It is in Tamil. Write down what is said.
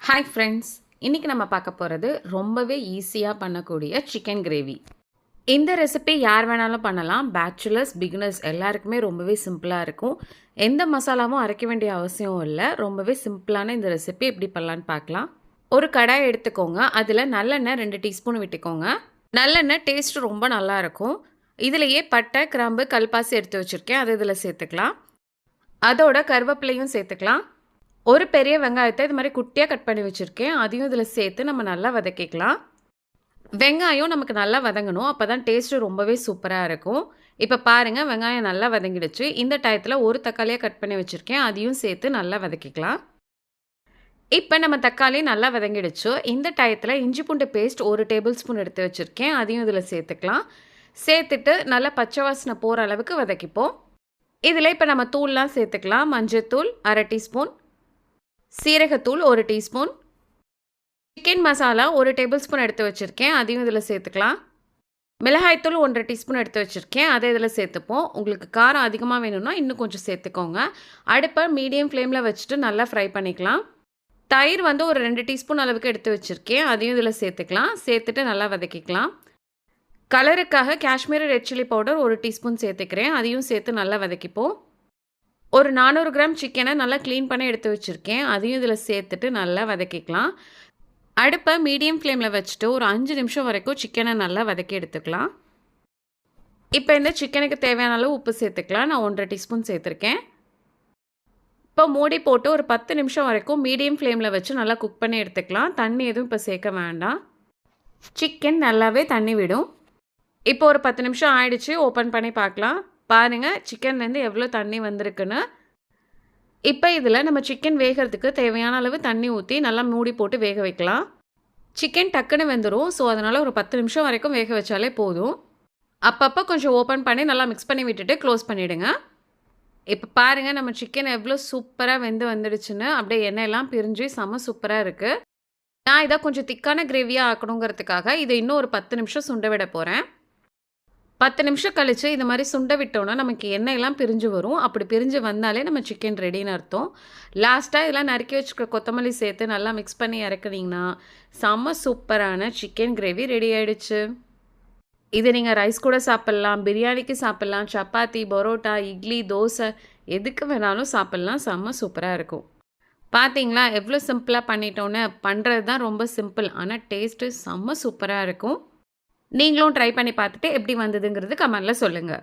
ஹாய் ஃப்ரெண்ட்ஸ், இன்றைக்கி நம்ம பார்க்க போகிறது ரொம்பவே ஈஸியாக பண்ணக்கூடிய சிக்கன் கிரேவி. இந்த ரெசிபி யார் வேணாலும் பண்ணலாம். பேச்சுலர்ஸ், பிகினர்ஸ் எல்லாருக்குமே ரொம்பவே சிம்பிளாக இருக்கும். எந்த மசாலாவும் அரைக்க வேண்டிய அவசியம் இல்லை. ரொம்பவே சிம்பிளான இந்த ரெசிபி எப்படி பண்ணலான்னு பார்க்கலாம். ஒரு கடாய் எடுத்துக்கோங்க. அதில் நல்லெண்ணெய் 2 டீஸ்பூன் விட்டுக்கோங்க. நல்லெண்ணெய் டேஸ்ட்டு ரொம்ப நல்லாயிருக்கும். இதிலையே பட்டை, கிராம்பு, கல்பாசி எடுத்து வச்சுருக்கேன். அதை இதில் சேர்த்துக்கலாம். அதோட கருவேப்பிலையும் சேர்த்துக்கலாம். ஒரு பெரிய வெங்காயத்தை இது மாதிரி குட்டியாக கட் பண்ணி வச்சுருக்கேன். அதையும் இதில் சேர்த்து நம்ம நல்லா வதக்கிக்கலாம். வெங்காயம் நமக்கு நல்லா வதங்கணும். அப்போ தான் டேஸ்ட்டு ரொம்பவே சூப்பராக இருக்கும். இப்போ பாருங்கள், வெங்காயம் நல்லா வதங்கிடுச்சு. இந்த டயத்தில் ஒரு தக்காளியாக கட் பண்ணி வச்சுருக்கேன். அதையும் சேர்த்து நல்லா வதக்கிக்கலாம். இப்போ நம்ம தக்காளி நல்லா வதங்கிடுச்சு. இந்த டயத்தில் இஞ்சி பூண்டு பேஸ்ட் 1 டேபிள் ஸ்பூன் எடுத்து வச்சுருக்கேன். அதையும் இதில் சேர்த்துக்கலாம். சேர்த்துட்டு நல்லா பச்சை வாசனை போகிற அளவுக்கு வதக்கிப்போம். இதில் இப்போ நம்ம தூள்லாம் சேர்த்துக்கலாம். மஞ்சத்தூள் 1/2 டீஸ்பூன், சீரகத்தூள் 1 teaspoon, chicken masala 1 table spoon எடுத்து வச்சுருக்கேன். அதையும் இதில் சேர்த்துக்கலாம். மிளகாய்த்தூள் 1/2 டீஸ்பூன் எடுத்து வச்சுருக்கேன். அதை இதில் சேர்த்துப்போம். உங்களுக்கு காரம் அதிகமாக வேணும்னா இன்னும் கொஞ்சம் சேர்த்துக்கோங்க. அடுப்பை மீடியம் ஃப்ளேமில் வச்சுட்டு நல்லா ஃப்ரை பண்ணிக்கலாம். தயிர் ஒரு 2 டீஸ்பூன் அளவுக்கு எடுத்து வச்சுருக்கேன். அதையும் இதில் சேர்த்துக்கலாம். சேர்த்துட்டு நல்லா வதக்கிக்கலாம். கலருக்காக Kashmiri red chilli powder 1 teaspoon சேர்த்துக்கிறேன். அதையும் சேர்த்து நல்லா வதக்கிப்போம். ஒரு 400 கிராம் சிக்கனை நல்லா க்ளீன் பண்ணி எடுத்து வச்சுருக்கேன். அதையும் இதில் சேர்த்துட்டு நல்லா வதக்கிக்கலாம். அடுப்பை மீடியம் ஃப்ளேமில் வச்சுட்டு ஒரு 5 நிமிஷம் வரைக்கும் சிக்கனை நல்லா வதக்கி எடுத்துக்கலாம். இப்போ இந்த சிக்கனுக்கு தேவையான அளவு உப்பு சேர்த்துக்கலாம். நான் 1/2 டீஸ்பூன் சேர்த்துருக்கேன். இப்போ மூடி போட்டு ஒரு 10 நிமிஷம் வரைக்கும் மீடியம் ஃப்ளேமில் வச்சு நல்லா குக் பண்ணி எடுத்துக்கலாம். தண்ணி எதுவும் இப்போ சேர்க்க வேண்டாம். சிக்கன் நல்லாவே தண்ணி விடும். இப்போ ஒரு 10 நிமிஷம் ஆயிடுச்சு. ஓப்பன் பண்ணி பார்க்கலாம். பாருங்கள், சிக்கன்லேருந்து எவ்வளோ தண்ணி வந்திருக்குன்னு. இப்போ இதில் நம்ம சிக்கன் வேகிறதுக்கு தேவையான அளவு தண்ணி ஊற்றி நல்லா மூடி போட்டு வேக வைக்கலாம். சிக்கன் டக்குன்னு வெந்துடும். ஸோ அதனால் ஒரு 10 நிமிஷம் வரைக்கும் வேக வச்சாலே போதும். அப்பப்போ கொஞ்சம் ஓப்பன் பண்ணி நல்லா மிக்ஸ் பண்ணி விட்டுட்டு க்ளோஸ் பண்ணிவிடுங்க. இப்போ பாருங்கள், நம்ம சிக்கன் எவ்வளோ சூப்பராக வெந்து வந்துடுச்சுன்னு. அப்படியே எண்ணெயெல்லாம் பிரிஞ்சு செம்ம சூப்பராக இருக்குது. நான் இதை கொஞ்சம் திக்கான கிரேவியாக ஆக்கணுங்கிறதுக்காக இதை இன்னும் ஒரு 10 நிமிஷம் சுண்ட விட போகிறேன். 10 நிமிஷம் கழித்து இது மாதிரி சுண்ட விட்டோன்னா நமக்கு எண்ணெயெல்லாம் பிரிஞ்சு வரும். அப்படி பிரிஞ்சு வந்தாலே நம்ம சிக்கன் ரெடின்னு அர்த்தம். லாஸ்ட்டாக இதெல்லாம் நறுக்கி வச்சுக்க கொத்தமல்லி சேர்த்து நல்லா மிக்ஸ் பண்ணி இறக்குனீங்கன்னா செம்ம சூப்பரான சிக்கன் கிரேவி ரெடி ஆகிடுச்சு. இது நீங்கள் ரைஸ் கூட சாப்பிட்லாம், பிரியாணிக்கு சாப்பிட்லாம், சப்பாத்தி, பரோட்டா, இட்லி, தோசை எதுக்கு வேணாலும் சாப்பிட்லாம். செம்ம சூப்பராக இருக்கும். பார்த்தீங்களா எவ்வளோ சிம்பிளாக பண்ணிட்டோன்னு. பண்ணுறது தான் ரொம்ப சிம்பிள், ஆனால் டேஸ்ட்டு செம்ம சூப்பராக இருக்கும். நீங்களும் ட்ரை பண்ணி பார்த்துட்டு எப்படி வந்ததுங்கிறது கமெண்ட்டில் சொல்லுங்கள்.